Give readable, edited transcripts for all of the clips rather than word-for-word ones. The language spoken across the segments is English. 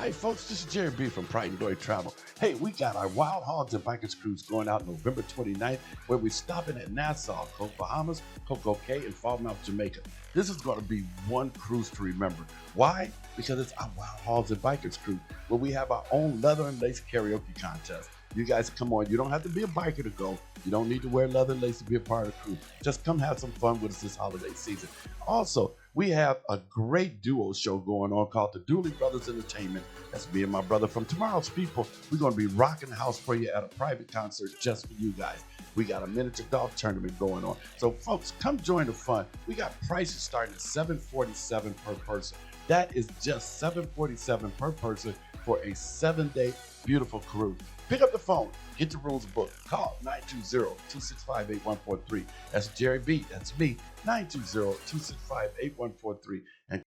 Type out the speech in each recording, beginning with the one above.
Hi, folks. This is Jerry B from Pride and Glory Travel. Hey, we got our Wild Hogs and Bikers cruise going out November 29th, where we're stopping at Nassau, Bahamas, Coco Cay, and Falmouth, Jamaica. This is going to be one cruise to remember. Why? Because it's our Wild Hogs and Bikers cruise, where we have our own leather and lace karaoke contest. You guys come on. You don't have to be a biker to go. You don't need to wear leather and lace to be a part of the crew. Just come have some fun with us this holiday season. Also, we have a great duo show going on called the Dooley Brothers Entertainment. That's me and my brother from Tomorrow's People. We're going to be rocking the house for you at a private concert just for you guys. We got a miniature golf tournament going on. So, folks, come join the fun. We got prices starting at $747 per person. That is just $747 per person for a 7-day beautiful cruise. Pick up the phone, get the rooms booked. Call 920-265-8143. That's Jerry B. That's me, 920-265-8143. And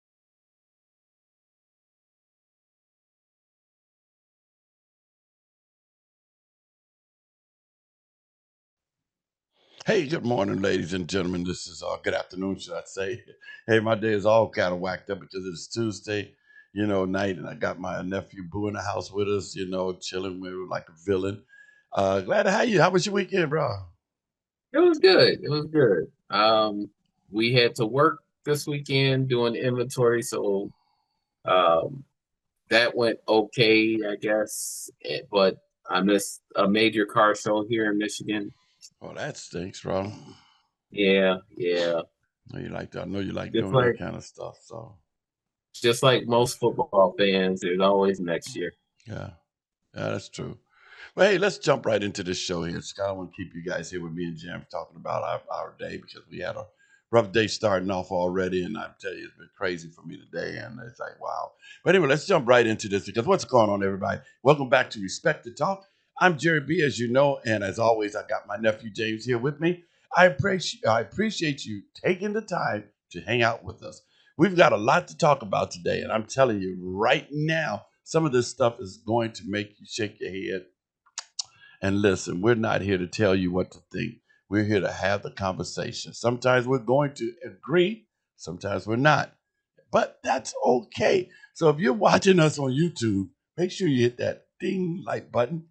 hey, good morning, ladies and gentlemen. This is good afternoon, should I say? Hey, my day is all kind of whacked up because it's Tuesday, night, and I got my nephew Boo in the house with us, chilling with like a villain. Glad to have you. How was your weekend, bro? It was good. It was good. We had to work this weekend doing inventory, so um, that went okay, I guess. But I missed a major car show here in Michigan. Oh, that stinks, bro. Yeah, yeah. I know you like Just doing that like kind of stuff. So just like most football fans, there's always next year. yeah, yeah, that's true. Well, hey, let's jump right into this show here. Scott, I want to keep you guys here with me and Jim talking about our day because we had a rough day starting off already, and I tell you, it's been crazy for me today, and it's like, wow. But anyway, let's jump right into this because what's going on, everybody? Welcome back to Respect the Talk. I'm Jerry B, as you know, and as always, I got my nephew James here with me. I appreciate you taking the time to hang out with us. We've got a lot to talk about today, and I'm telling you right now, some of this stuff is going to make you shake your head. And listen, we're not here to tell you what to think. We're here to have the conversation. Sometimes we're going to agree, sometimes we're not. But that's okay. So if you're watching us on YouTube, make sure you hit that ding like button,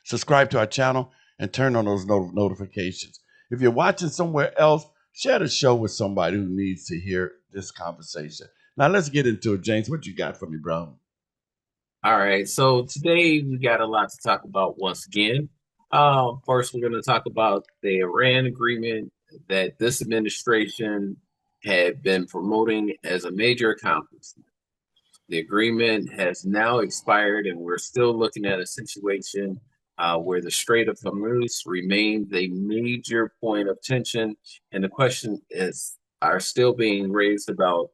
subscribe to our channel, and turn on those notifications. If you're watching somewhere else, share the show with somebody who needs to hear this conversation. Now let's get into it, James. What you got for me, bro? All right, so today we got a lot to talk about once again. First, we're going to talk about the Iran agreement that this administration had been promoting as a major accomplishment. The agreement has now expired, and we're still looking at a situation where the Strait of Hormuz remains a major point of tension. And the question is, are still being raised about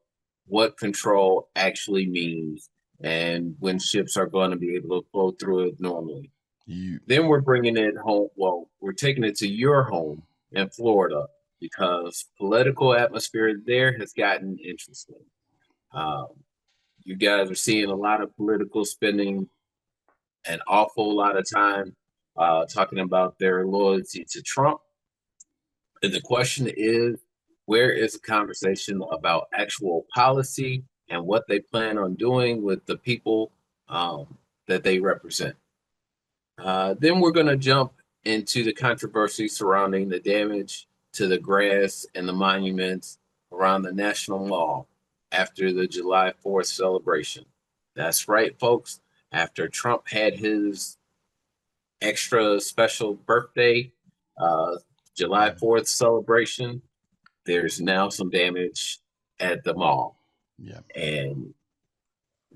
what control actually means and when ships are going to be able to flow through it normally. You Then we're bringing it home. Well, we're taking it to your home in Florida because political atmosphere there has gotten interesting. Um, you guys are seeing a lot of political spending, an awful lot of time talking about their loyalty to Trump. And the question is, where is the conversation about actual policy and what they plan on doing with the people that they represent? Then we're going to jump into the controversy surrounding the damage to the grass and the monuments around the National Mall after the July 4th celebration. That's right, folks. After Trump had his extra special birthday, uh, July 4th celebration, there's now some damage at the mall. yeah. And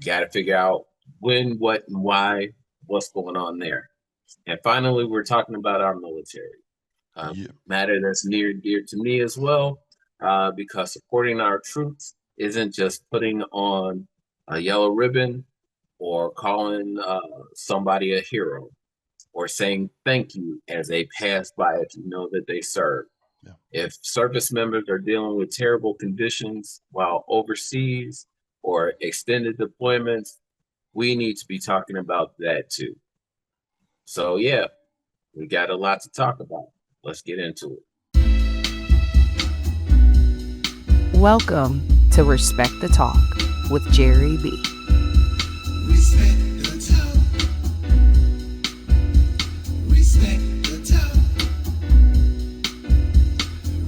got to figure out when, what, and why, what's going on there. And finally, we're talking about our military, Yeah. matter that's near and dear to me as well, because supporting our troops isn't just putting on a yellow ribbon or calling somebody a hero or saying thank you as they pass by if you know that they serve. Yeah. If service members are dealing with terrible conditions while overseas or extended deployments, we need to be talking about that too. So, yeah, we got a lot to talk about. Let's get into it. Welcome to Respect the Talk with Jerry B. Respect the talk. Respect the talk.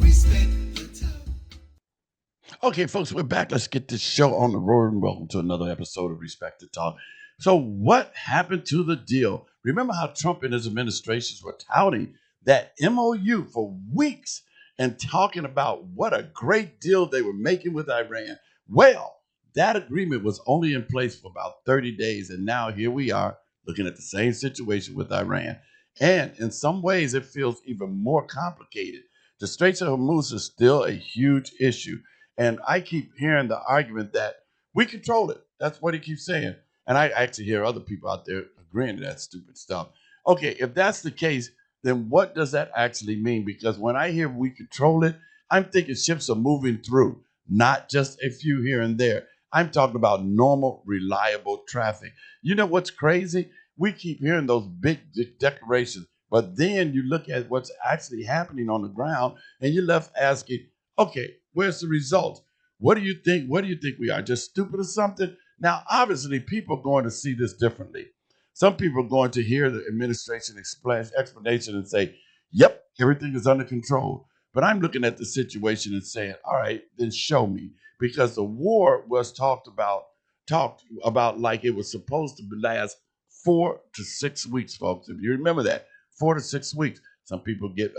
Respect the talk. Okay, folks, we're back. Let's get this show on the road and welcome to another episode of Respect the Talk. So, what happened to the deal? Remember how Trump and his administrations were touting that MOU for weeks and talking about what a great deal they were making with Iran? Well, that agreement was only in place for about 30 days, and now here we are looking at the same situation with Iran. And in some ways, it feels even more complicated. The Straits of Hormuz is still a huge issue. And I keep hearing the argument that we control it. That's what he keeps saying. And I actually hear other people out there agreeing to that stupid stuff. Okay, if that's the case, then what does that actually mean? Because when I hear we control it, I'm thinking ships are moving through, not just a few here and there. I'm talking about normal, reliable traffic. You know what's crazy? We keep hearing those big declarations, but then you look at what's actually happening on the ground and you're left asking, okay, where's the result? What do you think? What do you think we are? Just stupid or something? Now, obviously, people are going to see this differently. Some people are going to hear the administration explanation and say, yep, everything is under control. But I'm looking at the situation and saying, all right, then show me. Because the war was talked about like it was supposed to last 4 to 6 weeks, folks. If you remember that, 4 to 6 weeks. Some people get,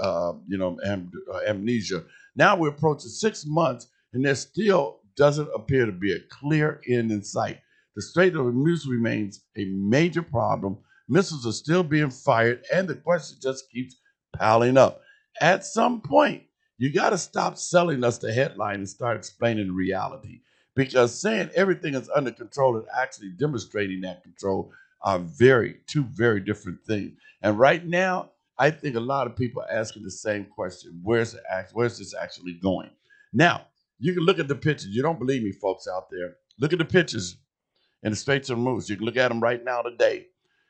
amnesia. Now we're approaching 6 months, and there still doesn't appear to be a clear end in sight. The Strait of Hormuz remains a major problem. Missiles are still being fired, and the question just keeps piling up. At some point, you got to stop selling us the headline and start explaining reality. Because saying everything is under control and actually demonstrating that control are two very different things. And right now, I think a lot of people are asking the same question: Where's this actually going? Now, you can look at the pictures. You don't believe me, folks out there. Look at the pictures in the Straits of Hormuz. You can look at them right now today.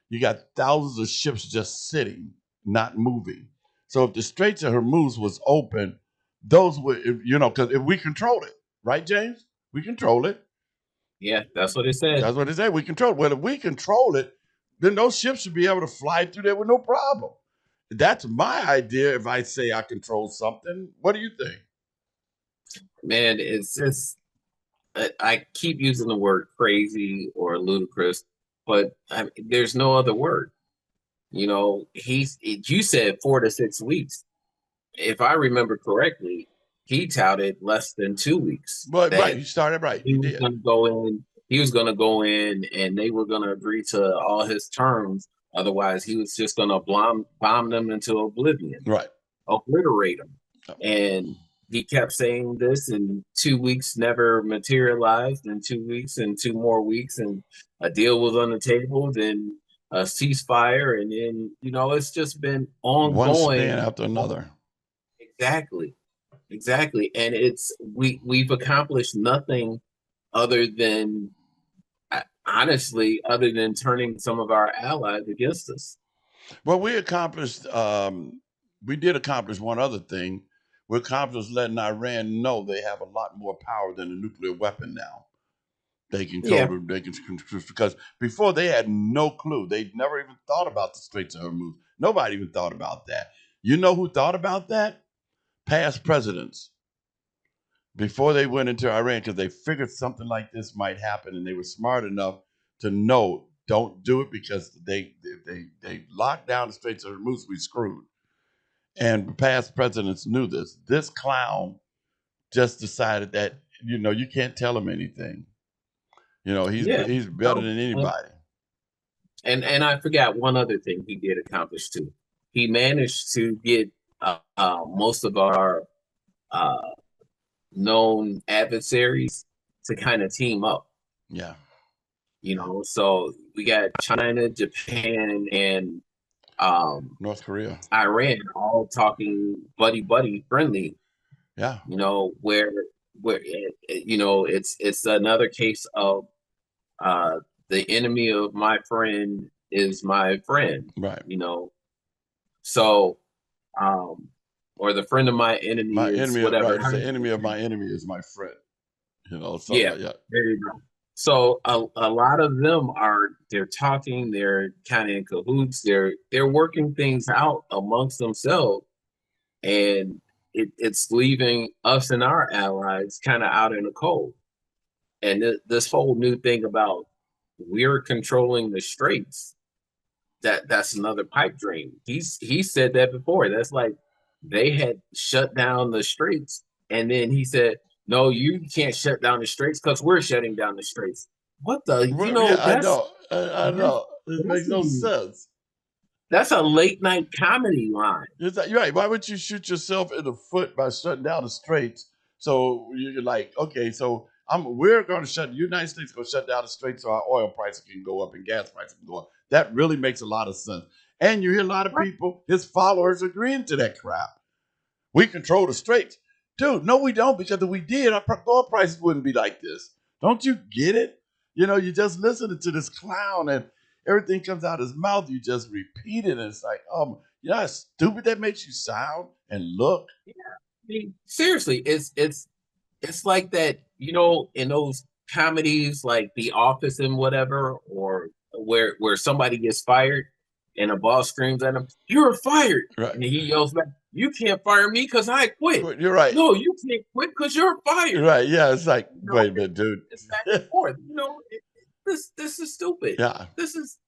You got thousands of ships just sitting, not moving. So if the Straits of Hormuz was open, those would, because if we control it, right, James? We control it. Yeah, that's what it said. That's what they say. We control it. Well, if we control it, then those ships should be able to fly through there with no problem. That's my idea if I say I control something. What do you think? Man, it's just I keep using the word crazy or ludicrous, but there's no other word. You said 4 to 6 weeks. If I remember correctly, he touted less than 2 weeks But right, that you started right. he You was did. going to go in. He was going to go in, and they were going to agree to all his terms. Otherwise, he was just going to bomb them into oblivion, Right. obliterate them. And he kept saying this, and 2 weeks never materialized. In 2 weeks, and 2 more weeks, and a deal was on the table. Then a ceasefire, and then it's just been One span ongoing. after another. Exactly, exactly, and we've accomplished nothing other than honestly, other than turning some of our allies against us. Well, we did accomplish one other thing. We accomplished letting Iran know they have a lot more power than a nuclear weapon now. Yeah, They can, because before they had no clue. They never even thought about the Straits of Hormuz. Nobody even thought about that. You know who thought about that? Past presidents. Before they went into Iran, because they figured something like this might happen, and they were smart enough to know don't do it because they locked down the Straits of Hormuz, we screwed. And past presidents knew this. This clown just decided that you can't tell him anything. yeah. He's better No, than anybody. and I forgot one other thing he did accomplish too. He managed to get most of our uh, known adversaries to kind of team up. Yeah, So we got China, Japan, and North Korea. Iran all talking buddy buddy friendly. Yeah, It's another case of uh, the enemy of my friend is my friend. right. You know, so um, or the friend of my enemy My is enemy, whatever. right? It's the enemy of my enemy is my friend. Something Yeah, like that. there you go. So a lot of them they're talking, they're kind of in cahoots, they're working things out amongst themselves, and it's leaving us and our allies kind of out in the cold. And this whole new thing about we're controlling the straits, that's another pipe dream. He said that before. That's like they had shut down the straits, and then he said, "No, you can't shut down the straits because we're shutting down the straits." What the? You Well, yeah, know, I know. I that's know. It that's makes no sense. that's a late night comedy line. You're right. Why would you shoot yourself in the foot by shutting down the straits? So you're like, okay, so we're going to shut the United States going to shut down the straits so our oil prices can go up and gas prices can go up. That really makes a lot of sense. And you hear a lot of Right? people, his followers, agreeing to that crap. We control the straits. Dude, no, we don't, because if we did, our oil prices wouldn't be like this. Don't you get it? You know, you just listening to this clown and everything comes out of his mouth, you just repeat it, and it's like, you know how stupid that makes you sound and look? Yeah. I mean, seriously, it's like that, you know, in those comedies like The Office and whatever, or where somebody gets fired and a boss screams at him, "You're fired," Right. and he yells back, "You can't fire me because I quit." You're right. No, you can't quit because you're You're fired. right. Yeah, it's like, You know, wait a minute, dude. it's back and forth. You know, this is stupid. Yeah. This is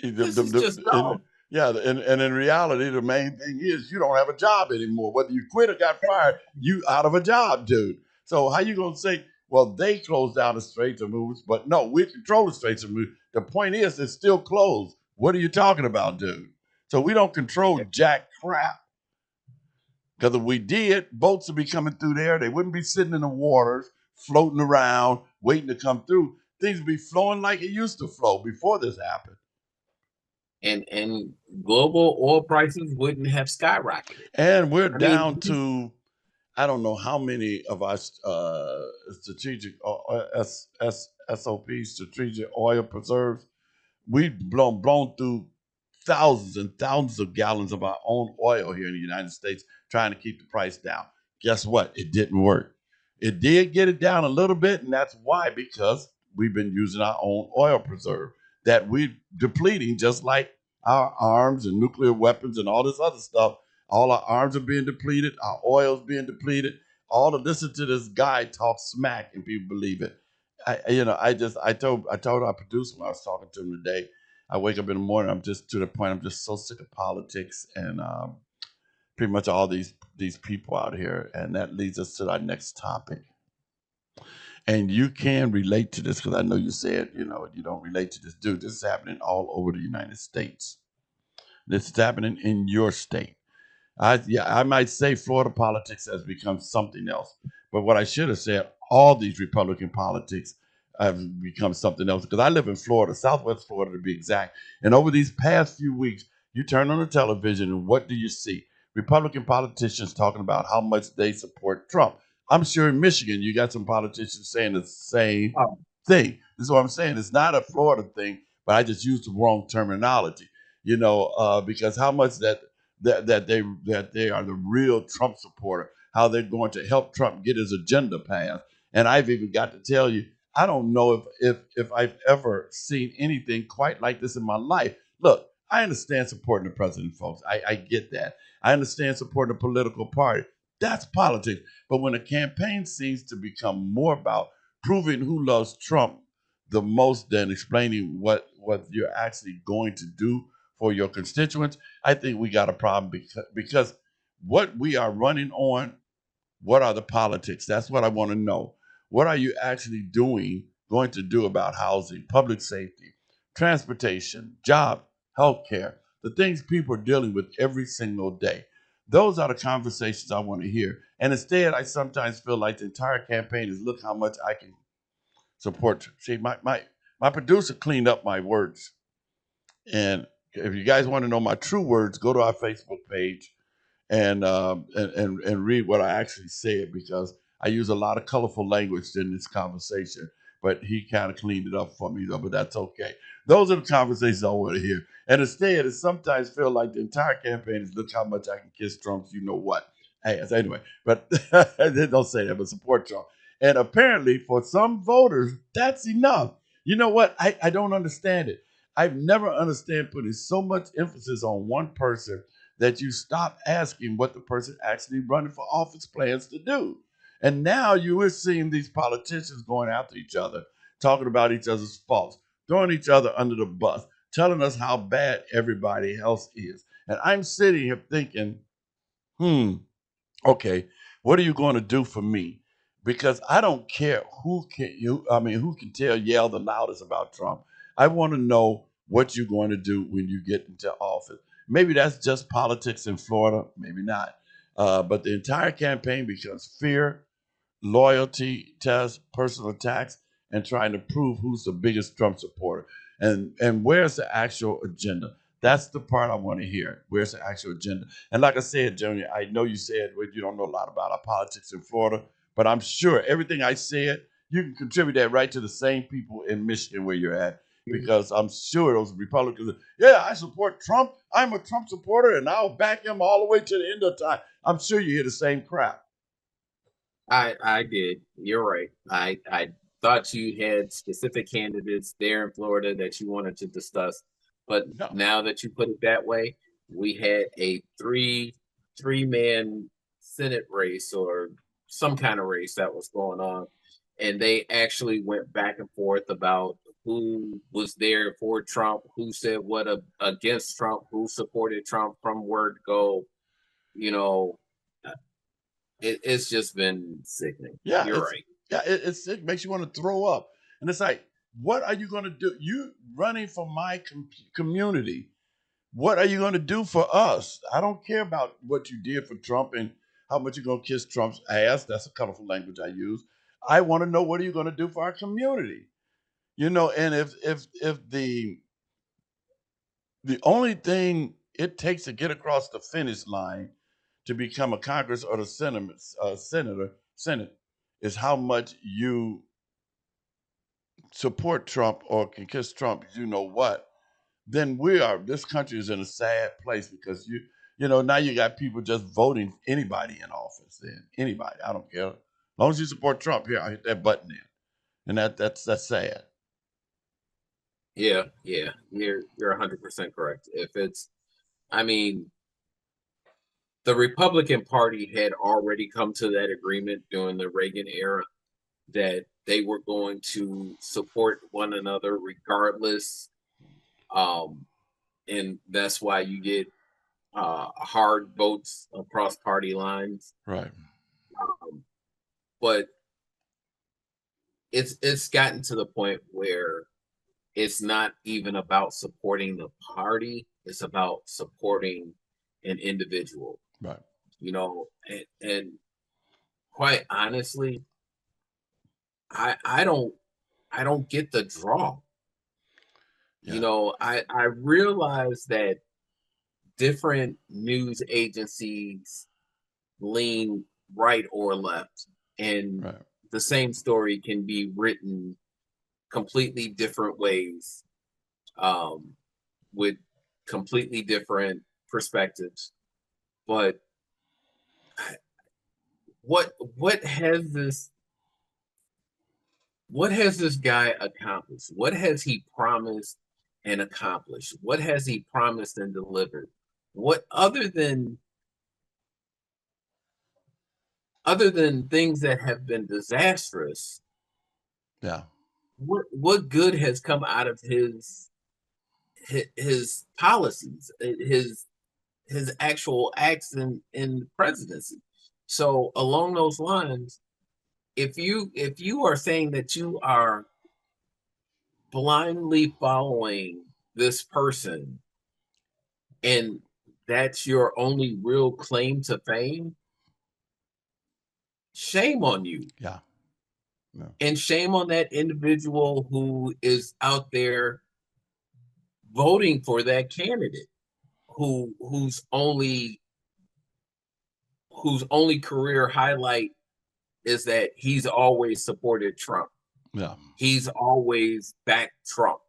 The, this the, is just the, and, dumb. yeah, and in reality, the main thing is you don't have a job anymore. Whether you quit or got fired, you out of a job, dude. So how you gonna say, well, they closed down the Straits of Hormuz, but no, we control the Straits of Hormuz. The point is, it's still closed. What are you talking about, dude? So we don't control jack crap. Because if we did, boats would be coming through there. They wouldn't be sitting in the waters, floating around, waiting to come through. Things would be flowing like it used to flow before this happened. And global oil prices wouldn't have skyrocketed. And we're I mean, down to, I don't know how many of our strategic SOPs, strategic oil preserves. We've blown through thousands and thousands of gallons of our own oil here in the United States trying to keep the price down. Guess what? It didn't work. It did get it down a little bit, and that's why, because we've been using our own oil preserve that we're depleting, just like our arms and nuclear weapons and all this other stuff. All our arms are being depleted, our oil's being depleted. All to listen to this guy talk smack and people believe it. I told our producer when I was talking to him today. I wake up in the morning. I'm just to the point. I'm just so sick of politics and pretty much all these people out here. And that leads us to our next topic. And you can relate to this because I know you said you don't relate to this, dude. This is happening all over the United States. This is happening in your state. I might say Florida politics has become something else, but what I should have said, all these Republican politics have become something else. Because I live in Florida, Southwest Florida to be exact, and over these past few weeks, you turn on the television and what do you see? Republican politicians talking about how much they support Trump. I'm sure in Michigan, you got some politicians saying the same oh, thing. This is what I'm saying. It's not a Florida thing, but I just used the wrong terminology. Because how much that they are the real Trump supporter, how they're going to help Trump get his agenda passed. And I've even got to tell you, I don't know if I've ever seen anything quite like this in my life. Look, I understand supporting the president, folks. I get that. I understand supporting a political party. That's politics. But when a campaign seems to become more about proving who loves Trump the most than explaining what you're actually going to do for your constituents, I think we got a problem because what we are running on, what are the politics? That's what I want to know. What are you actually going to do about housing, public safety, transportation, job, healthcare, the things people are dealing with every single day? Those are the conversations I want to hear. And instead, I sometimes feel like the entire campaign is look how much I can support. See, my producer cleaned up my words. And if you guys want to know my true words, go to our Facebook page and read what I actually said because I use a lot of colorful language in this conversation. But he kind of cleaned it up for me, though. But that's okay. Those are the conversations I want to hear. And instead, it sometimes feel like the entire campaign is look how much I can kiss Trump's. You know what? Hey, so anyway, but don't say that. But support Trump. And apparently, for some voters, that's enough. You know what? I don't understand it. I've never understand putting so much emphasis on one person that you stop asking what the person actually running for office plans to do. And now you are seeing these politicians going after each other, talking about each other's faults, throwing each other under the bus, telling us how bad everybody else is. And I'm sitting here thinking, hmm, okay, what are you going to do for me? Because I don't care who can yell the loudest about Trump. I want to know what you're going to do when you get into office. Maybe that's just politics in Florida, maybe not. But the entire campaign becomes fear, loyalty tests, personal attacks, and trying to prove who's the biggest Trump supporter. And where's the actual agenda? That's the part I want to hear. Where's the actual agenda? And like I said, Junior, I know you said well, you don't know a lot about our politics in Florida, but I'm sure everything I said, you can contribute that right to the same people in Michigan where you're at. Because I'm sure those Republicans, yeah, I support Trump. I'm a Trump supporter, and I'll back him all the way to the end of time. I'm sure you hear the same crap. I did. You're right. I thought you had specific candidates there in Florida that you wanted to discuss, but No, now that you put it that way, we had a three man Senate race or some kind of race that was going on, and they actually went back and forth about who was there for Trump, who said what against Trump, who supported Trump from word go. You know, it's just been sickening. yeah, You're right. it makes you want to throw up, and it's like, what are you going to do? You running for my community? What are you going to do for us? I don't care about what you did for Trump and how much you're going to kiss Trump's ass. That's a colorful language I use. I want to know what are you going to do for our community? And if the only thing it takes to get across the finish line to become a Congress or the Senate is how much you support Trump or can kiss Trump, you know what, then this country is in a sad place because now you got people just voting anybody in office. Then anybody, I don't care. As long as you support Trump, here I hit that button in. And that's sad. Yeah, yeah. You're 100% correct. If it's I mean, the Republican Party had already come to that agreement during the Reagan era that they were going to support one another regardless. Um, and that's why you get hard votes across party lines. Right. Um, but it's gotten to the point where it's not even about supporting the party, it's about supporting an individual, Right. and quite honestly, I don't get the draw. Yeah. I realize that different news agencies lean right or left, and Right. the same story can be written completely different ways, um, with completely different perspectives. But what what has this what has this guy accomplished? What has he promised and accomplished? What has he promised and delivered? What other than things that have been disastrous, Yeah. what good has come out of his policies, his actual acts in the presidency? So along those lines, if you are saying that you are blindly following this person and that's your only real claim to fame, shame on you. Yeah. Yeah. And shame on that individual who is out there voting for that candidate whose only career highlight is that he's always supported Trump. Yeah. He's always backed Trump.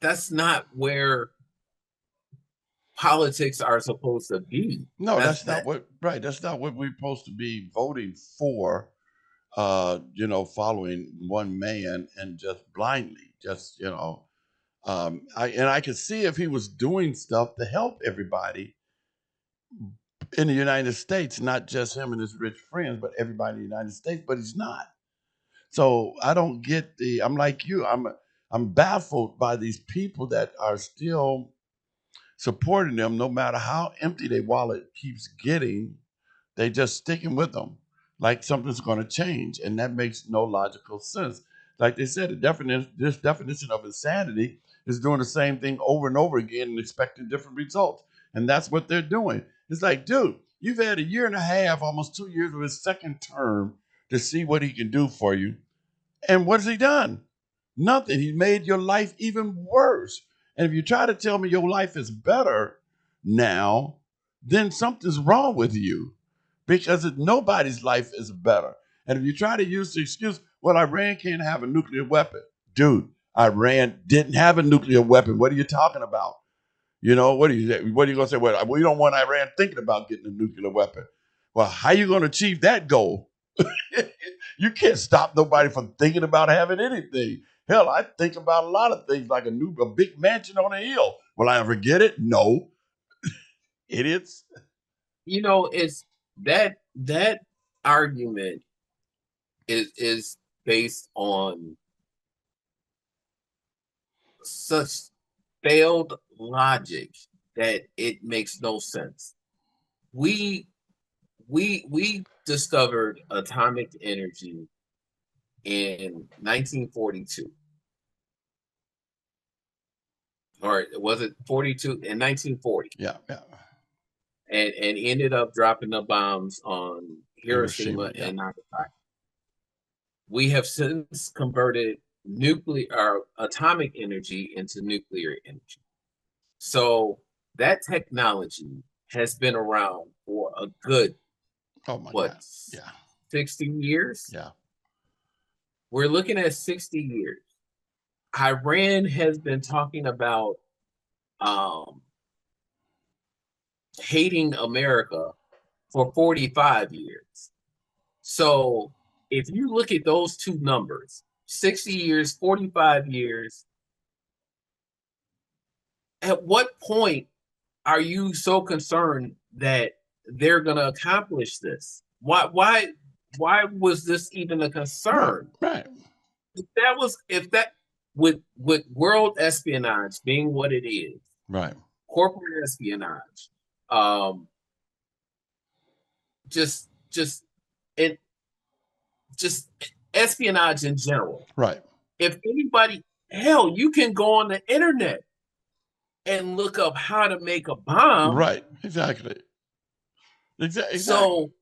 That's not where politics are supposed to be. No, That's that's not that. what right. That's not what we're supposed to be voting for. Following one man and just blindly, just I could see if he was doing stuff to help everybody in the United States, not just him and his rich friends, but everybody in the United States. But he's not. So I don't get the. I'm like you. I'm baffled by these people that are still supporting them, no matter how empty their wallet keeps getting. They just sticking with them like something's going to change, and that makes no logical sense. Like they said, this definition of insanity is doing the same thing over and over again and expecting different results, and that's what they're doing. It's like, dude, you've had a year and a half, almost 2 years of his second term to see what he can do for you, and what has he done? Nothing. He made your life even worse. And if you try to tell me your life is better now, then something's wrong with you because nobody's life is better. And if you try to use the excuse, well, Iran can't have a nuclear weapon. Dude, Iran didn't have a nuclear weapon. What are you talking about? What are you going to say? Well, we don't want Iran thinking about getting a nuclear weapon. Well, how are you going to achieve that goal? You can't stop nobody from thinking about having anything. Hell, I think about a lot of things like a big mansion on a hill. Will I ever get it? No. Idiots. It's that argument is based on such failed logic that it makes no sense. We we discovered atomic energy in 1942, or was it 42 in 1940, Yeah, yeah. and ended up dropping the bombs on Hiroshima Hiroshima. Yeah. and Nagasaki. We have since converted nuclear or atomic energy into nuclear energy. So that technology has been around for a good, Oh my what, God. Yeah, 60 years? yeah. We're looking at 60 years. Iran has been talking about um, hating America for 45 years. So if you look at those two numbers, 60 years, 45 years, at what point are you so concerned that they're going to accomplish this? Why was this even a Right, concern? right, If that with world espionage being what it is, right, corporate espionage, um, just it just espionage in general. right, If anybody, hell, you can go on the internet and look up how to make a bomb. right. Exactly. Exactly. So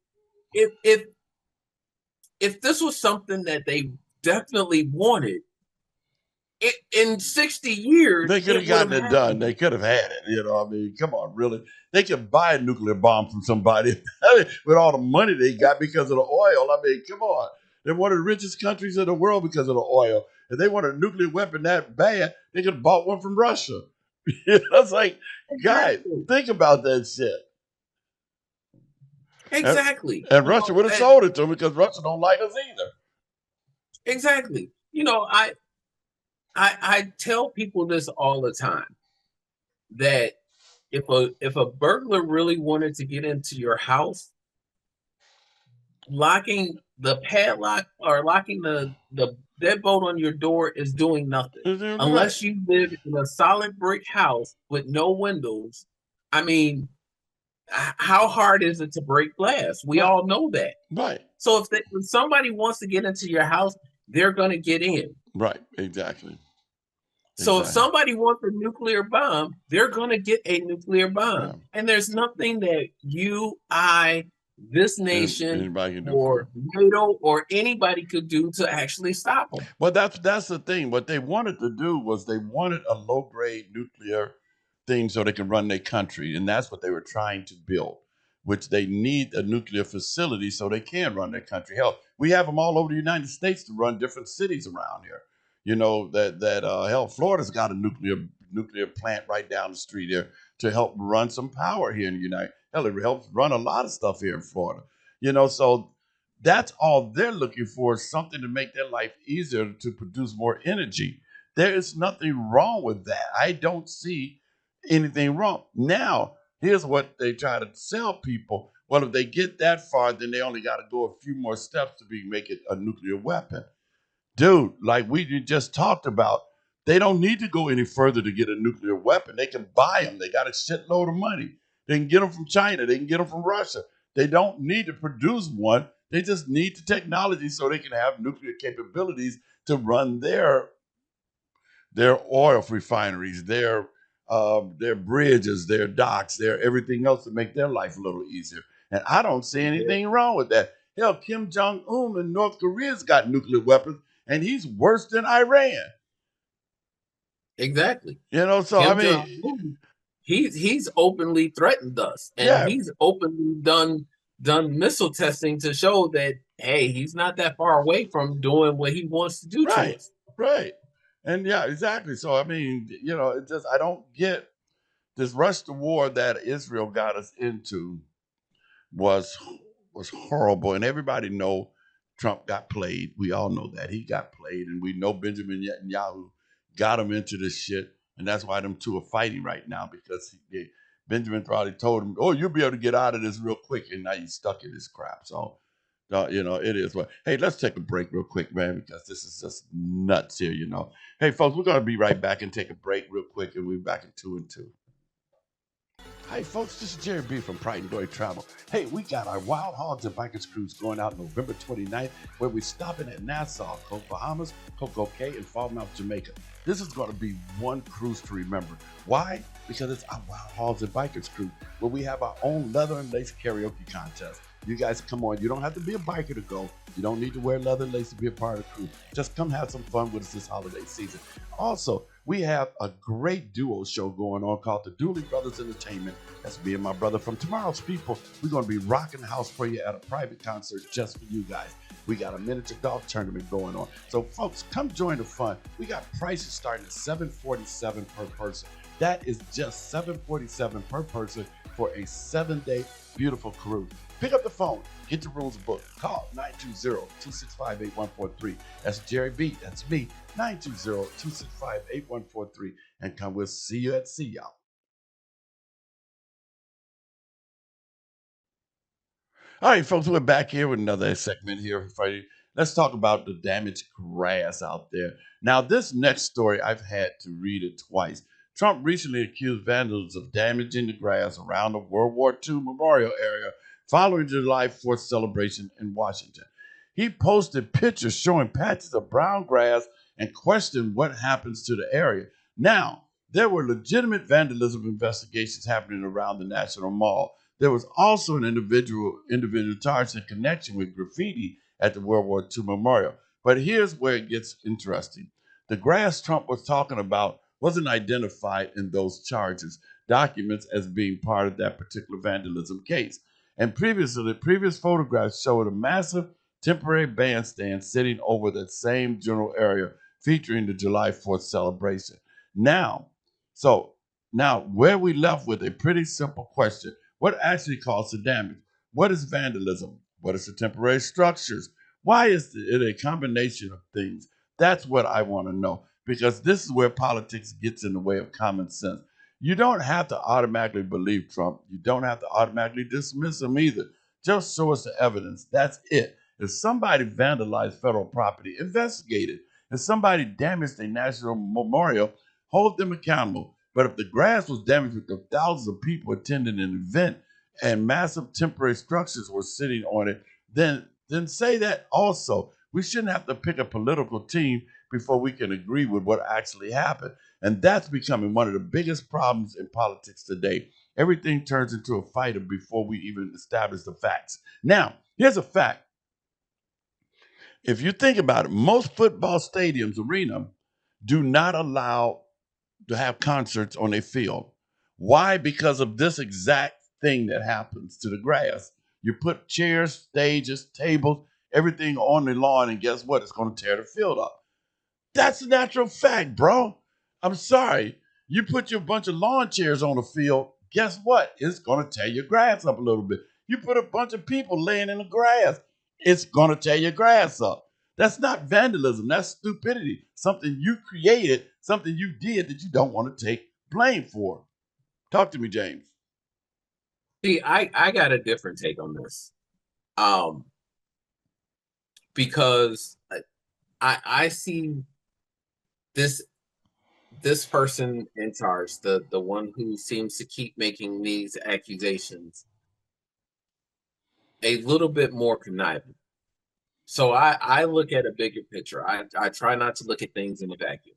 if this was something that they definitely wanted, in 60 years They could it have would have gotten it done. happened. They could have had it. I mean, come on, really. They could buy a nuclear bomb from somebody I mean, with all the money they got because of the oil. I mean, come on. They're one of the richest countries in the world because of the oil. If they wanted a nuclear weapon that bad, they could have bought one from Russia. It's like, guys, Exactly. think about that shit. And, Exactly. and Russia would have sold it to them because Russia don't like us either. Exactly. I tell people this all the time, that if a burglar really wanted to get into your house, locking the padlock or locking the deadbolt on your door is doing nothing. Right, Unless you live in a solid brick house with no windows. I mean, how hard is it to break glass? We right, all know that. right, So if somebody wants to get into your house, they're going to get in. right. Exactly. So if Exactly. somebody wants a nuclear bomb, they're going to get a nuclear bomb. Right. And there's nothing that you, I, this nation, Anybody can do for or them. NATO, or anybody could do to actually stop them. Well, that's the thing. What they wanted to do was they wanted a low grade nuclear thing so they can run their country, and that's what they were trying to build. Which they need a nuclear facility so they can run their country. Hell, we have them all over the United States to run different cities around here. Hell, Florida's got a nuclear plant right down the street here. to help run some power here in the United. Hell, it helps run a lot of stuff here in Florida. So that's all they're looking for is something to make their life easier to produce more energy. There is nothing wrong with that. I don't see anything wrong. Now, here's what they try to sell people. Well, if they get that far, then they only got to go a few more steps to make it a nuclear weapon. Dude, like we just talked about, they don't need to go any further to get a nuclear weapon. They can buy them. They got a shitload of money. They can get them from China. They can get them from Russia. They don't need to produce one. They just need the technology so they can have nuclear capabilities to run their oil refineries, their bridges, their docks, their everything else to make their life a little easier. And I don't see Yeah, anything wrong with that. Hell, Kim Jong Un in North Korea's got nuclear weapons, and he's worse than Iran. exactly. So I Kim mean, Jong Un, he's openly threatened us, and yeah, he's openly done missile testing to show that hey, he's not that far away from doing what he wants to do to right, us. right, and yeah, exactly. So I mean, it just I don't get this rush to war that Israel got us into was was horrible, and everybody know Trump got played. We all know that he got played, and we know Benjamin Netanyahu got him into this shit, and that's why them two are fighting right now because Benjamin probably told him, "Oh, you'll be able to get out of this real quick," and now he's stuck in this crap. So. It is what. Hey, let's take a break real quick, man, because this is just nuts here. Hey, folks, we're going to be right back and take a break real quick, and we'll be back in 2 and 2. Hi, folks. This is Jerry B from Pride and Glory Travel. Hey, we got our Wild Hogs and Bikers cruise going out November 29th, where we're stopping at Nassau, Bahamas, Coco Cay, and Falmouth, Jamaica. This is going to be one cruise to remember. Why? Because it's our Wild Hogs and Bikers cruise, where we have our own leather and lace karaoke contest. You guys come on. You don't have to be a biker to go. You don't need to wear leather and lace to be a part of the cruise. Just come have some fun with us this holiday season. Also, we have a great duo show going on called the Dooley Brothers Entertainment. That's me and my brother from Tomorrow's People. We're going to be rocking the house for you at a private concert just for you guys. We got a miniature golf tournament going on. So, folks, come join the fun. We got prices starting at $747 per person. That is just $747 per person for a 7-day beautiful cruise. Pick up the phone, get your rooms booked. Call 920-265-8143. That's Jerry B. That's me. 920-265-8143. And come, we'll see you at Sea Y'all. All right, folks, we're back here with another segment here for you. Let's talk about the damaged grass out there. Now, this next story, I've had to read it twice. Trump recently accused vandals of damaging the grass around the World War II memorial area following the July 4th celebration in Washington. He posted pictures showing patches of brown grass and questioned what happens to the area. Now, there were legitimate vandalism investigations happening around the National Mall. There was also an individual charged in connection with graffiti at the World War II memorial. But here's where it gets interesting. The grass Trump was talking about wasn't identified in those charges, documents as being part of that particular vandalism case. And previously, the previous photographs showed a massive temporary bandstand sitting over that same general area featuring the July 4th celebration. Now, so now where we left with a pretty simple question. What actually caused the damage? What is vandalism? What is the temporary structures? Why is it a combination of things? That's what I want to know because this is where politics gets in the way of common sense. You don't have to automatically believe Trump. You don't have to automatically dismiss him either. Just show us the evidence. That's it. If somebody vandalized federal property, investigate it. If somebody damaged a national memorial, hold them accountable. But if the grass was damaged with the thousands of people attending an event and massive temporary structures were sitting on it, then say that also. We shouldn't have to pick a political team before we can agree with what actually happened. And that's becoming one of the biggest problems in politics today. Everything turns into a fight before we even establish the facts. Now, here's a fact. If you think about it, most football stadiums, arena, do not allow to have concerts on a field. Why? Because of this exact thing that happens to the grass. You put chairs, stages, tables, everything on the lawn, and guess what? It's going to tear the field up. That's a natural fact, bro. I'm sorry. You put your bunch of lawn chairs on the field, guess what? It's going to tear your grass up a little bit. You put a bunch of people laying in the grass, it's going to tear your grass up. That's not vandalism. That's stupidity. Something you created, something you did that you don't want to take blame for. Talk to me, James. See, I got a different take on this. Um, because I see this person in charge, the one who seems to keep making these accusations, a little bit more conniving. So I look at a bigger picture. I try not to look at things in a vacuum.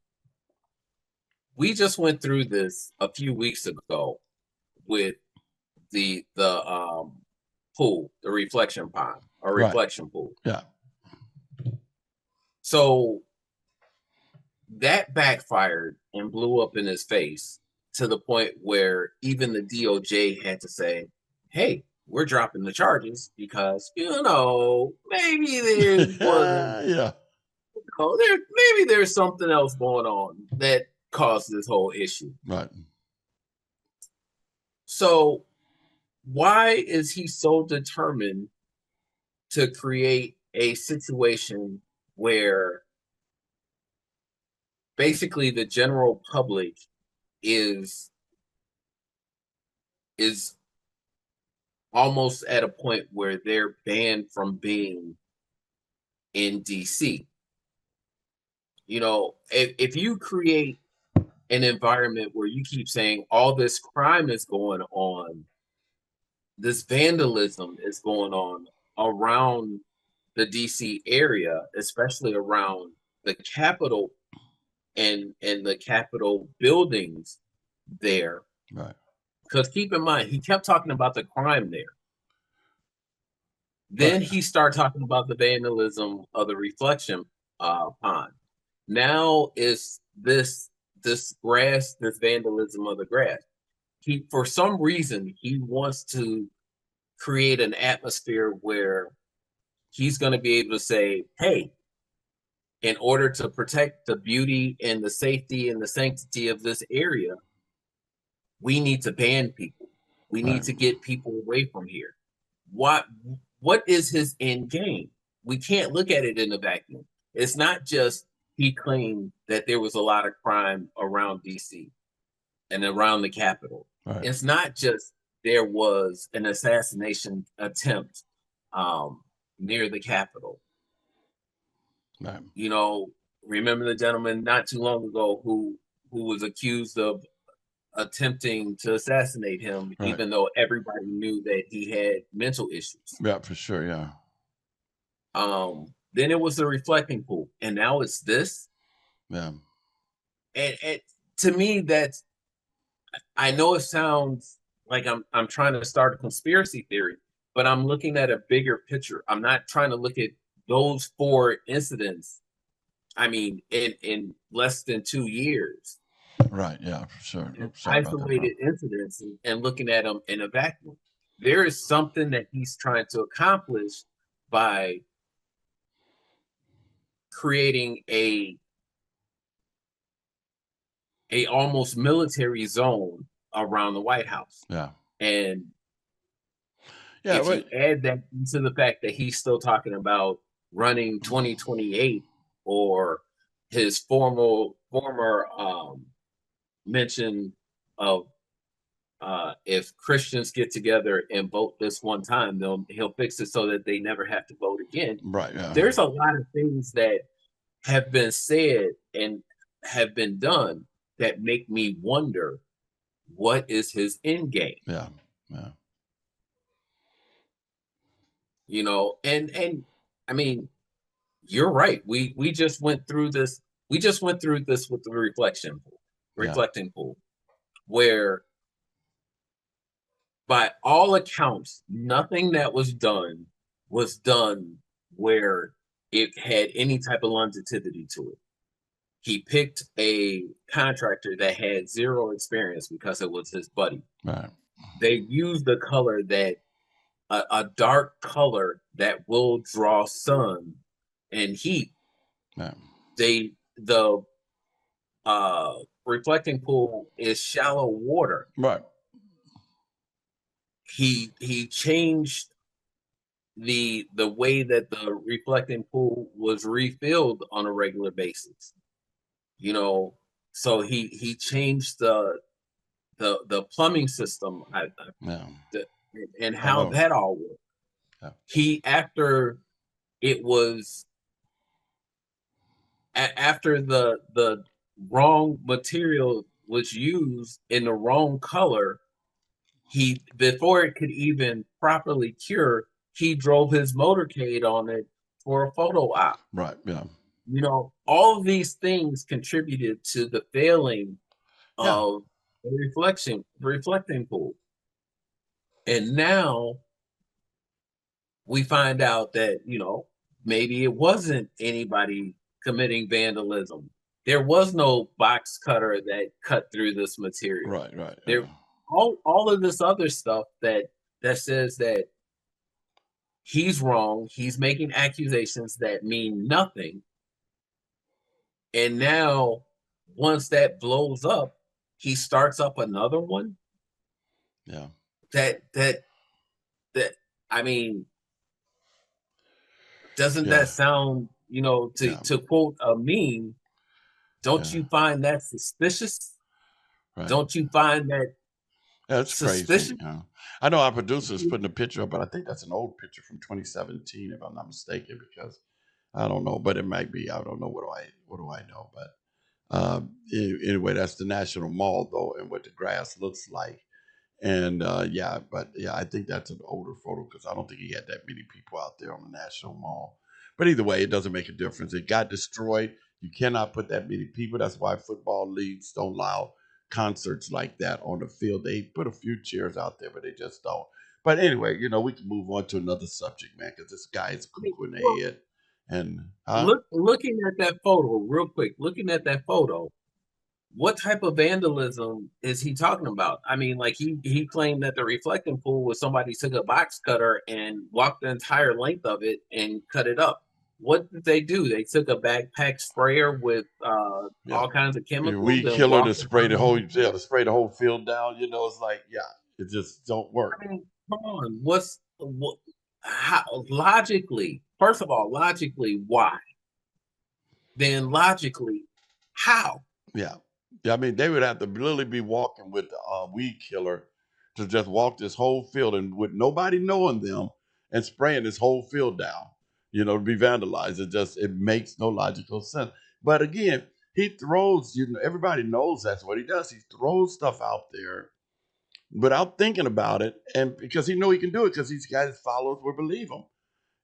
We just went through this a few weeks ago with the pool, the reflection pond or Right. reflection pool. Yeah. So that backfired and blew up in his face to the point where even the DOJ had to say, "Hey, we're dropping the charges because maybe there wasn't, Yeah. maybe there's something else going on that caused this whole issue." Right. So why is he so determined to create a situation where basically the general public is is almost at a point where they're banned from being in DC? If you create an environment where you keep saying all this crime is going on, this vandalism is going on around the DC area, especially around the Capitol and the Capitol buildings there. Right. Because keep in mind, he kept talking about the crime there. Right. Then he started talking about the vandalism of the reflection pond. Now is this grass, this vandalism of the grass. He, for some reason, he wants to create an atmosphere where he's going to be able to say, "Hey, in order to protect the beauty and the safety and the sanctity of this area, we need to ban people. We need Right. to get people away from here." What what is his end game? We can't look at it in a vacuum. It's not just he claimed that there was a lot of crime around DC and around the Capitol. Right. It's not just there was an assassination attempt near the Capitol. Right. Remember the gentleman not too long ago who was accused of attempting to assassinate him, Right. even though everybody knew that he had mental issues. Yeah, for sure. Yeah. Then it was the reflecting pool, and now it's this. Yeah. And to me, that's, I know it sounds like I'm trying to start a conspiracy theory, but I'm looking at a bigger picture. I'm not trying to look at those four incidents. I mean, in less than 2 years, Right. Yeah, for sure. as Oops, sorry about that, bro. isolated incidents and looking at them in a vacuum. There is something that he's trying to accomplish by creating a almost military zone around the White House. Yeah. And Yeah. if you Wait. add that to the fact that he's still talking about running 2028, or his former mention of if Christians get together and vote this one time, he'll fix it so that they never have to vote again. Right. Yeah. There's a lot of things that have been said and have been done that make me wonder, what is his end game? Yeah. Yeah. And I mean, you're right. We just went through this. We just went through this with the Yeah. reflecting pool, where by all accounts, nothing that was done where it had any type of longevity to it. He picked a contractor that had zero experience because it was his buddy. Right. They used the color that a dark color that will draw sun and heat. Yeah. They the uh reflecting pool is shallow water. Right. He changed the way that the reflecting pool was refilled on a regular basis. You know, so he changed the plumbing system, Yeah. the, and I how know. that all worked. Yeah. He after it was after the wrong material was used in the wrong color, he before it could even properly cure, he drove his motorcade on it for a photo op. Right. Yeah. You know, all of these things contributed to the failing Yeah. of the reflecting pool. And now we find out that, maybe it wasn't anybody committing vandalism. There was no box cutter that cut through this material. Right. Right. There all of this other stuff that says that he's wrong, he's making accusations that mean nothing. And now once that blows up, he starts up another one Yeah. that that that I mean, doesn't Yeah. that sound, Yeah. to quote a meme, don't Yeah. you find that suspicious? Right. Don't you find that Yeah, it's crazy. suspicious? I know our producer is putting a picture up, but I think that's an old picture from 2017, if I'm not mistaken, because I don't know, but it might be. I don't know. What do I know? But anyway, that's the National Mall though, and what the grass looks like. And yeah, but yeah, I think that's an older photo because I don't think he had that many people out there on the National Mall. But either way, it doesn't make a difference. It got destroyed. You cannot put that many people. That's why football leagues don't allow concerts like that on the field. They put a few chairs out there, but they just don't. But anyway, we can move on to another subject, man, because this guy is I mean, cuckoo in the well, head. And huh? looking at that photo real quick, looking at that photo, what type of vandalism is he talking about? I mean, like he claimed that the reflecting pool was somebody took a box cutter and walked the entire length of it and cut it up. What did they do? They took a backpack sprayer with Yeah. all kinds of A chemicals weed and killer to walked spray the around. whole yeah, to spray the whole field down. It's like yeah, it just don't work. I mean, come on. What? How logically? First of all, logically, why? Then logically, how? Yeah. Yeah, I mean, they would have to literally be walking with the weed killer to just walk this whole field and with nobody knowing them and spraying this whole field down, to be vandalized. It makes no logical sense. But again, he throws, everybody knows that's what he does. He throws stuff out there without thinking about it. And because he know he can do it because he's got his followers will believe him.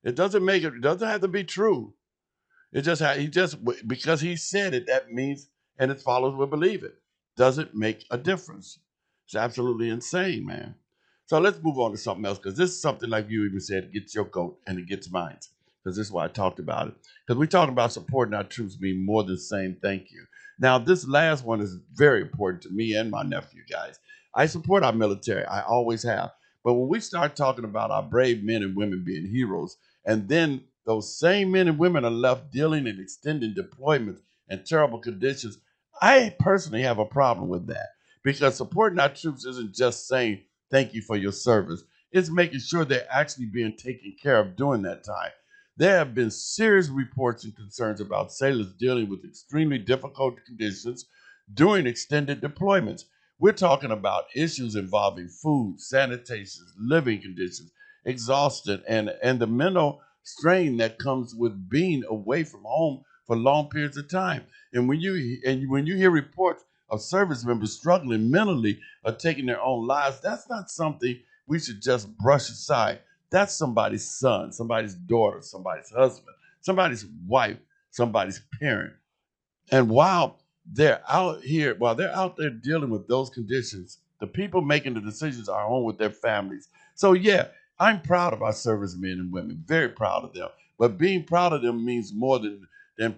It doesn't have to be true. It just he just because he said it, that means and his followers will believe it. Doesn't make a difference. It's absolutely insane, man. So let's move on to something else because this is something like you even said, it gets your goat and it gets mine. Because this is why I talked about it. Because we talking about supporting our troops being more than saying thank you. Now, this last one is very important to me and my nephew, guys. I support our military. I always have. But when we start talking about our brave men and women being heroes, and then those same men and women are left dealing in extended deployments and terrible conditions. I personally have a problem with that because supporting our troops isn't just saying thank you for your service. It's making sure they're actually being taken care of during that time. There have been serious reports and concerns about sailors dealing with extremely difficult conditions during extended deployments. We're talking about issues involving food, sanitation, living conditions, exhaustion, and the mental strain that comes with being away from home for long periods of time. And when you hear reports of service members struggling mentally or taking their own lives, that's not something we should just brush aside. That's somebody's son, somebody's daughter, somebody's husband, somebody's wife, somebody's parent. And while they're out there dealing with those conditions, the people making the decisions are home with their families. So yeah, I'm proud of our servicemen and women, very proud of them. But being proud of them means more than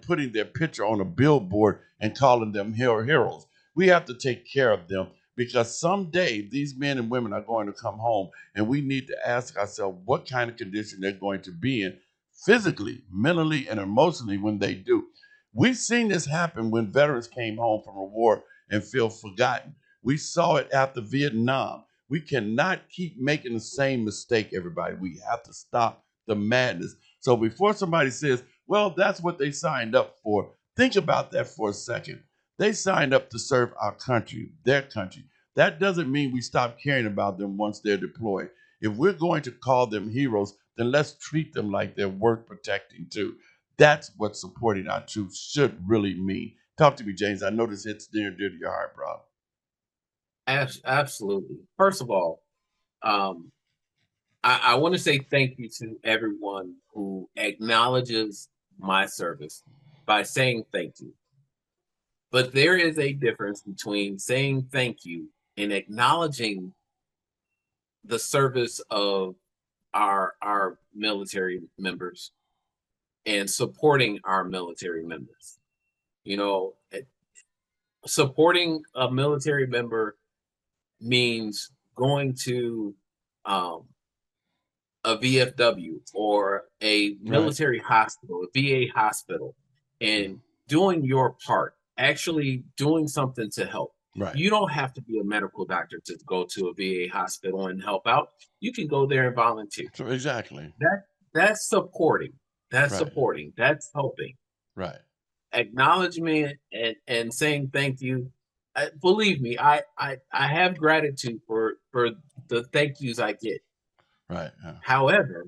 putting their picture on a billboard and calling them heroes. We have to take care of them because someday these men and women are going to come home and we need to ask ourselves what kind of condition they're going to be in physically, mentally, and emotionally when they do. We've seen this happen when veterans came home from a war and feel forgotten. We saw it after Vietnam. We cannot keep making the same mistake, everybody. We have to stop the madness. So before somebody says, well, that's what they signed up for, think about that for a second. They signed up to serve our country, their country. That doesn't mean we stop caring about them once they're deployed. If we're going to call them heroes, then let's treat them like they're worth protecting too. That's what supporting our troops should really mean. Talk to me, James. I know this hits near and dear to your heart, bro. Absolutely. First of all, um, I want to say thank you to everyone who acknowledges my service by saying thank you. But there is a difference between saying thank you and acknowledging the service of our military members and supporting our military members. You know, supporting a military member means going to um, a VFW or a Right. military hospital, a VA hospital, and doing your part, actually doing something to help. Right. You don't have to be a medical doctor to go to a VA hospital and help out. You can go there and volunteer. So exactly. That that's supporting. That's Right. supporting. That's helping. Right. Acknowledgement and saying thank you. Believe me, I have gratitude for the thank yous I get. Right. Yeah. However,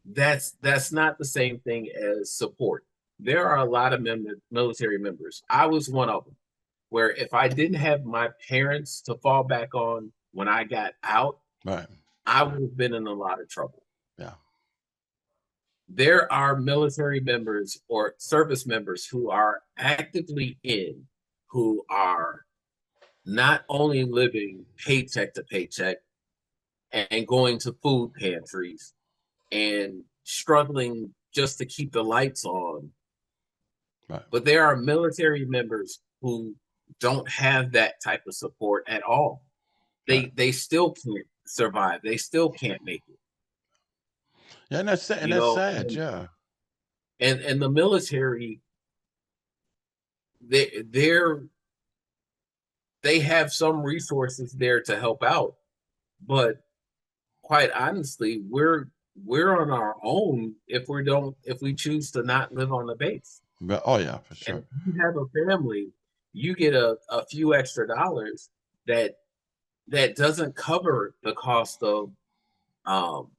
that's not the same thing as support. There are a lot of military members. I was one of them where if I didn't have my parents to fall back on when I got out, Right. I would have been in a lot of trouble. Yeah. There are military members or service members who are actively in, who are not only living paycheck to paycheck and going to food pantries and struggling just to keep the lights on. Right. But there are military members who don't have that type of support at all. Right. They still can't survive. They still can't make it. Yeah, and that's sad. And You that's know, sad. Yeah. and the military, they're they have some resources there to help out, but quite honestly, we're on our own if we choose to not live on the base. But, oh yeah, for And sure. if you have a family, you get a few extra dollars that that doesn't cover the cost of um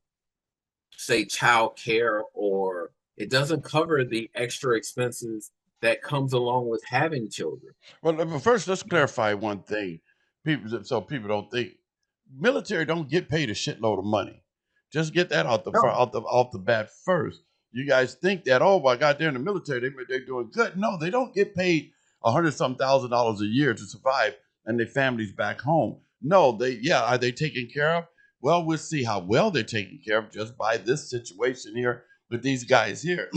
say child care, or it doesn't cover the extra expenses that comes along with having children. Well, but first, let's clarify one thing. People, so people don't think military don't get paid a shitload of money. Just get that out the No, off the bat first. You guys think that, oh my God, they're in the military, they're doing good. No, they don't get paid a hundred some $1,000s a year to survive and their families back home. No, they yeah, are they taken care of? Well, we'll see how well they're taken care of just by this situation here with these guys here.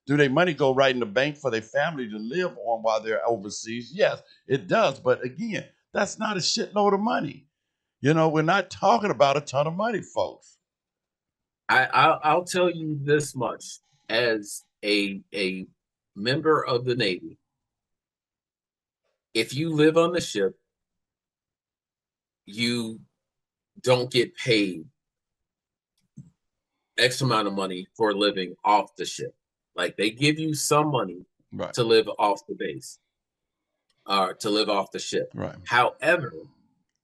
Do their money go right in the bank for their family to live on while they're overseas? Yes, it does. But again, that's not a shitload of money. You know, we're not talking about a ton of money, folks. I'll tell you this much: as a member of the Navy, if you live on the ship, you don't get paid X amount of money for living off the ship. Like they give you some money Right, to live off the base or to live off the ship. right. However,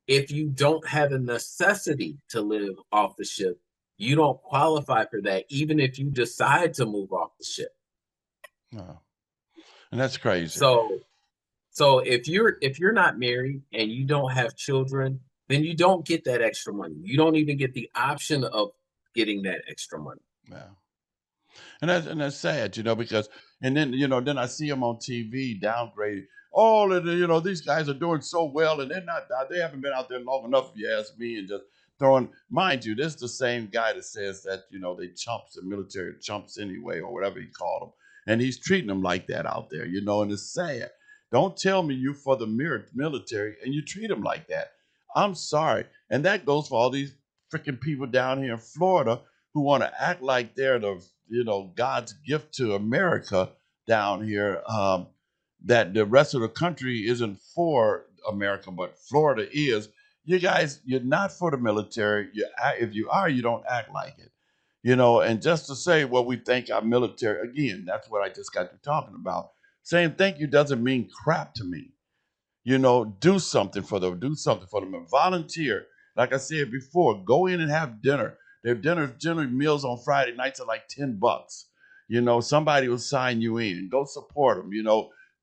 if you don't have a necessity to live off the ship, you don't qualify for that, even if you decide to move off the ship. No. And that's crazy. So if you're not married and you don't have children, then you don't get that extra money. You don't even get the option of getting that extra money. Yeah. And that's sad, because and then then I see them on TV downgraded. Oh, these guys are doing so well, and they haven't been out there long enough, if you ask me, and just throwing. Mind you, this is the same guy that says that they chumps, the military chumps anyway, or whatever he called them, and he's treating them like that out there, and it's sad. Don't tell me you for the military and you treat them like that. I'm sorry, and that goes for all these freaking people down here in Florida who want to act like they're the God's gift to America, down here, that the rest of the country isn't for America, but Florida is. You guys, you're not for the military. If you are, you don't act like it. And just to say what we think our military, again, that's what I just got to talking about. Saying thank you doesn't mean crap to me. Do something for them, and volunteer. Like I said before, go in and have dinner. Their dinner, generally meals on Friday nights are like $10. Somebody will sign you in. Go support them.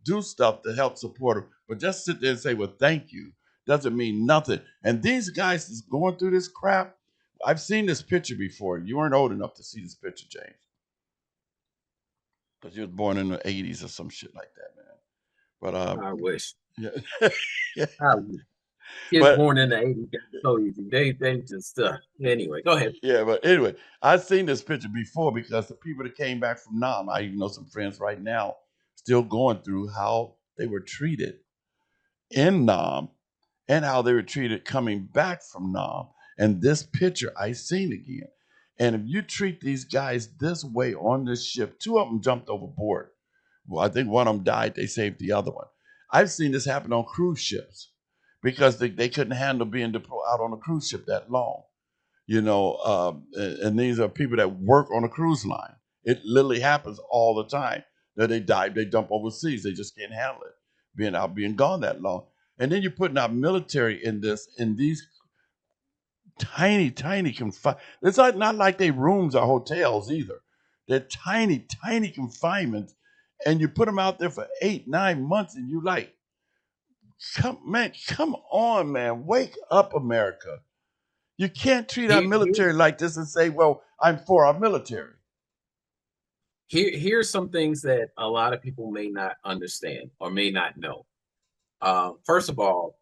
Do stuff to help support them. But just sit there and say, well, thank you, doesn't mean nothing. And these guys is going through this crap. I've seen this picture before. You weren't old enough to see this picture, James, because you was born in the '80s or some shit like that, man. But I wish. yeah, yeah. I wish. Kids But born in the 80s got it so easy. They just anyway, go ahead. yeah, but anyway, I've seen this picture before because the people that came back from Nam, I even know some friends right now still going through how they were treated in Nam and how they were treated coming back from Nam. And this picture I seen again. And if you treat these guys this way on this ship, two of them jumped overboard. Well, I think one of them died. They saved the other one. I've seen this happen on cruise ships because they couldn't handle being deployed out on a cruise ship that long. And these are people that work on a cruise line. It literally happens all the time that they dump overseas. They just can't handle it, being gone that long. And then you're putting our military in these tiny, tiny It's not like they rooms or hotels either. They're tiny, tiny confinements, and you put them out there for 8, 9 months, and you like, come on, man, wake up, America. You can't treat our Here, here, military like this and say, well, I'm for our military. here's some things that a lot of people may not understand or may not know. First of all,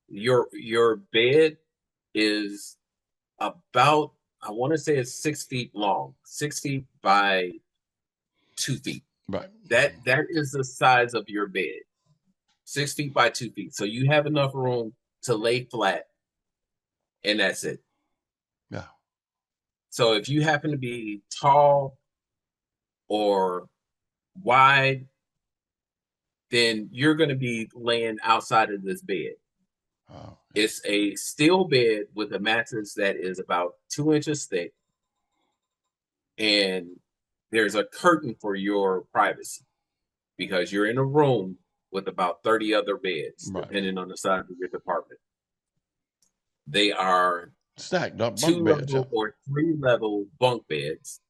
your bed is about, I want to say it's 6 feet long, 6 feet by 2 feet. Right, That is the size of your bed, 6 feet by 2 feet. So you have enough room to lay flat, and that's it. yeah, So if you happen to be tall or wide, then you're going to be laying outside of this bed. yeah. It's a steel bed with a mattress that is about 2 inches thick, and there's a curtain for your privacy because you're in a room with about 30 other beds, Right. depending on the size of your department. They are Stacked up bunk two beds, yeah. level or 3 level bunk beds.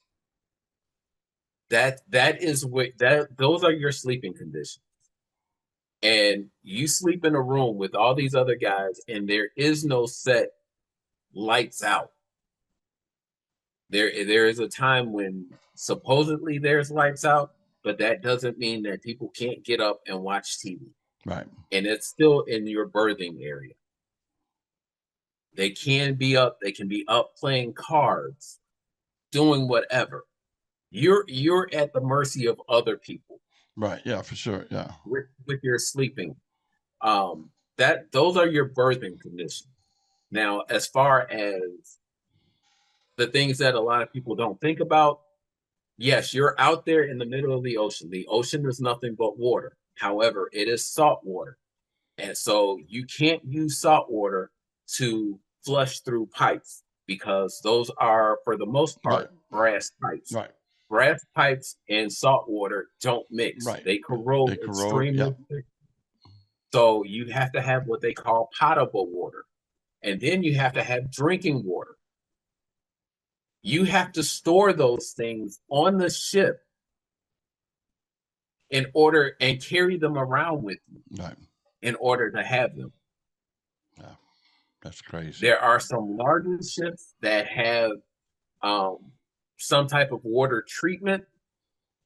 That is what those are your sleeping conditions. And you sleep in a room with all these other guys, and there is no set lights out. There is a time when supposedly there's lights out, but that doesn't mean that people can't get up and watch TV. Right. And it's still in your birthing area. They can be up, they can be up playing cards, doing whatever. You're at the mercy of other people Right. Yeah, for sure. Yeah. with your sleeping. That those are your birthing conditions. Now, as far as the things that a lot of people don't think about, yes, you're out there in the middle of the ocean. The ocean is nothing but water. However, it is salt water. And so you can't use salt water to flush through pipes because those are, for the most Right. part, brass pipes. Right. Brass pipes and salt water don't mix. Right. They corrode They corrode. extremely Yep. quick. So you have to have what they call potable water. And then you have to have drinking water. You have to store those things on the ship in order and carry them around with you Right. in order to have them. Yeah. That's crazy. There are some larger ships that have some type of water treatment.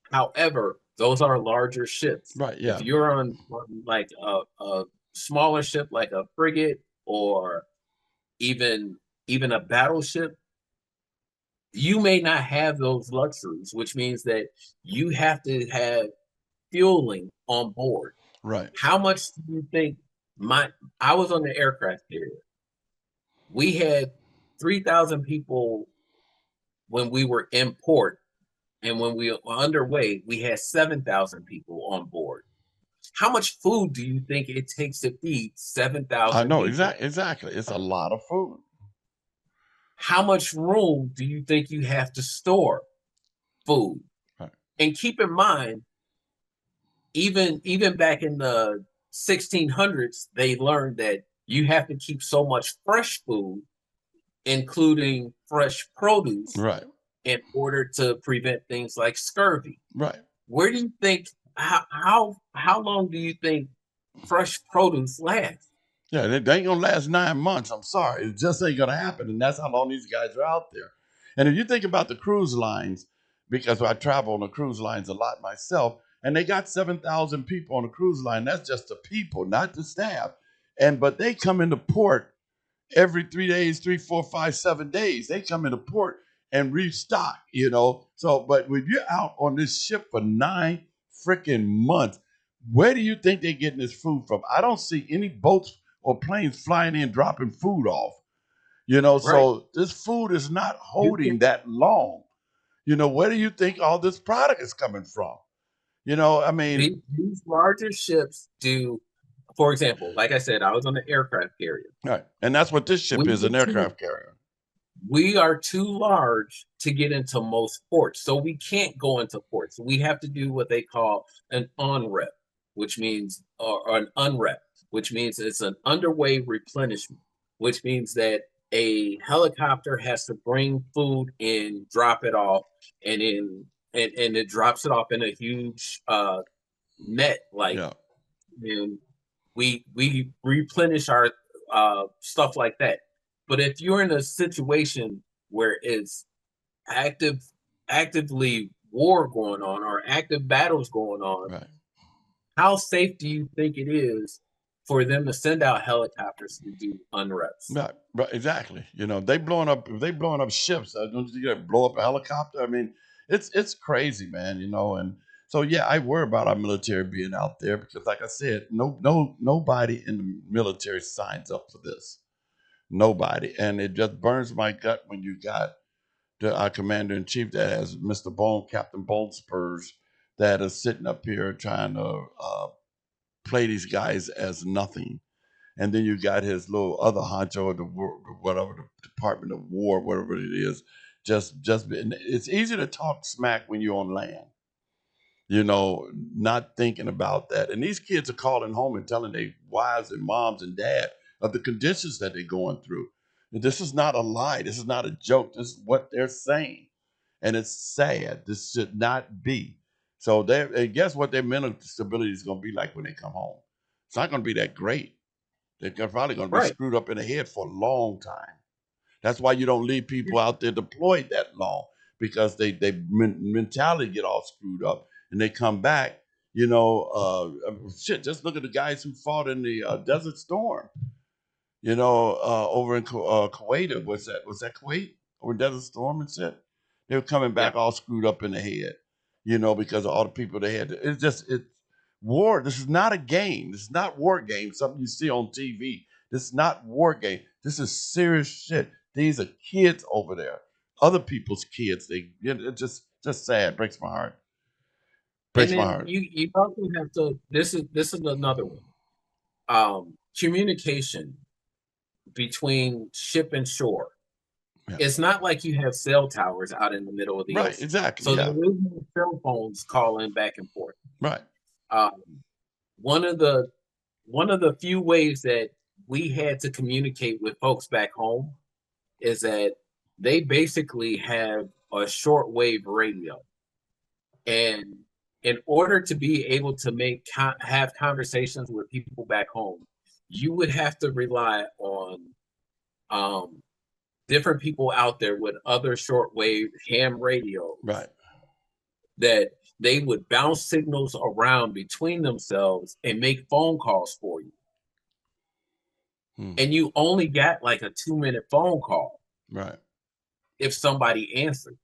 However, those are larger ships. Right. If Yeah. you're on like a smaller ship, like a frigate or even a battleship, you may not have those luxuries, which means that you have to have fueling on board. Right. How much do you think I was on the aircraft carrier. We had 3,000 people when we were in port And when we were underway, we had 7,000 people on board. How much food do you think it takes to feed I 7,000 know people? exactly. It's a lot of food. How much room do you think you have to store food? Right. And keep in mind, even back in the 1600s, they learned that you have to keep so much fresh food, including fresh produce, Right. in order to prevent things like scurvy. Right. Where do you think how long do you think fresh produce lasts? Yeah, they ain't gonna last 9 months. I'm sorry, it just ain't gonna happen, and that's how long these guys are out there. And if you think about the cruise lines, because I travel on the cruise lines a lot myself, and they got 7,000 people on the cruise line. That's just the people, not the staff. And but they come into port every 3 days, 3, 4, 5, 7 days. They come into port and restock, So, but when you're out on this ship for 9 freaking months, where do you think they're getting this food from? I don't see any boats or planes flying in dropping food off. Right. So this food is not You can holding that long. Where do you think all this product is coming from? I mean, these larger ships do, for example, like I said, I was on the aircraft carrier. right. And that's what this ship We is, were an too aircraft carrier. we are too large to get into most ports. So we can't go into ports. We have to do what they call an on-rep, which means or an unrep, which means it's an underway replenishment, which means that a helicopter has to bring food in, drop it off, and and it drops it off in a huge net, like, Yeah. and we replenish our stuff like that. But if you're in a situation where it's active actively war going on or active battles going on, Right. how safe do you think it is for them to send out helicopters to do unrest? Right, right, exactly. They blowing up. If they blowing up ships, don't you think they blow up a helicopter? I mean, it's crazy, man. And so yeah, I worry about our military being out there because, like I said, nobody in the military signs up for this. Nobody, and it just burns my gut when you got our commander in chief that has Mr. Bone, Captain Bone Spurs, that is sitting up here trying to play these guys as nothing. And then you got his little other honcho, whatever, the Department of War, whatever it is. It's easy to talk smack when you're on land, not thinking about that. And these kids are calling home and telling their wives and moms and dad of the conditions that they're going through. This is not a lie. This is not a joke. This is what they're saying. And it's sad. This should not be. So and guess what their mental stability is going to be like when they come home? It's not going to be that great. They're probably going to be Right. screwed up in the head for a long time. That's why you don't leave people out there deployed that long because they mentality get all screwed up and they come back. Shit. Just look at the guys who fought in the Desert Storm. Over in Kuwait. Was that Kuwait or Desert Storm and shit? They were coming Yeah. back all screwed up in the head. Because of all the people they had. It's war. This is not a game. This is not war game. Something you see on TV. This is not war game. This is serious shit. These are kids over there. Other people's kids. It's just sad. Breaks my heart. And Breaks my then heart. you also have to, this is another one. Communication between ship and shore. Yeah. It's not like you have cell towers out in the middle of the Right. ocean. Exactly. So there Yeah. is no cell phones calling back and forth. Right. Um, one of the few ways that we had to communicate with folks back home is that they basically have a shortwave radio, and in order to be able to have conversations with people back home, you would have to rely on um, different people out there with other shortwave ham radios Right. that they would bounce signals around between themselves and make phone calls for you. Hmm. And you only got like a 2-minute phone call Right. if somebody answered.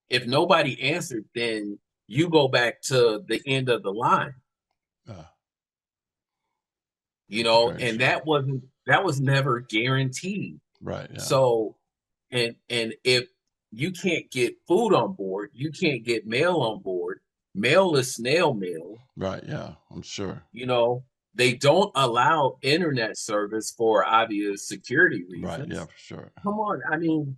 If nobody answered, then you go back to the end of the line, Ah, very and true. that was never guaranteed. Right. Yeah. So, and if You can't get food on board. You can't get mail on board. Mail is snail mail. Right. Yeah. I'm sure. You know, they don't allow internet service for obvious security Right. Yeah. reasons. For sure. Come on, I mean,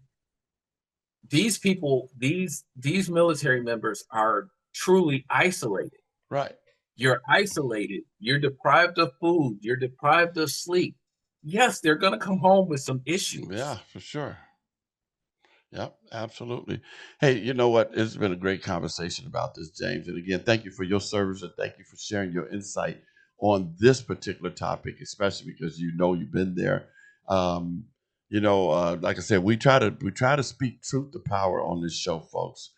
these people, these military members are truly isolated. Right. You're isolated. You're deprived of food. You're deprived of sleep. Yes, they're going to come home with some Yeah. issues. For sure. Yep, absolutely. Hey, you know what? It's been a great conversation about this, James. And again, thank you for your service and thank you for sharing your insight on this particular topic, especially because you know you've been there. Um, like I said, we try to speak truth to power on this show, folks.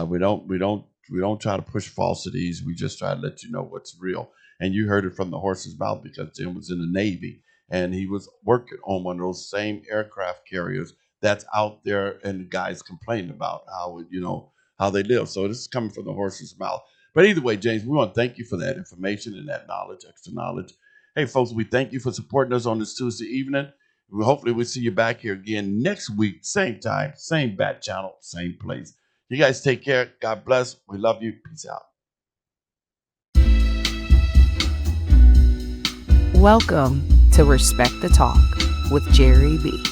We don't try to push falsities. We just try to let you know what's real. And you heard it from the horse's mouth because Jim was in the Navy and he was working on one of those same aircraft carriers that's out there and the guys complain about how they live. So this is coming from the horse's mouth. But either way, James, we want to thank you for that information and that knowledge, extra knowledge. Hey, folks, we thank you for supporting us on this Tuesday evening. Hopefully, we'll see you back here again next week, same time, same bat channel, same place. You guys take care. God bless. We love you. Peace out. Welcome to Respect the Talk with Jerry B.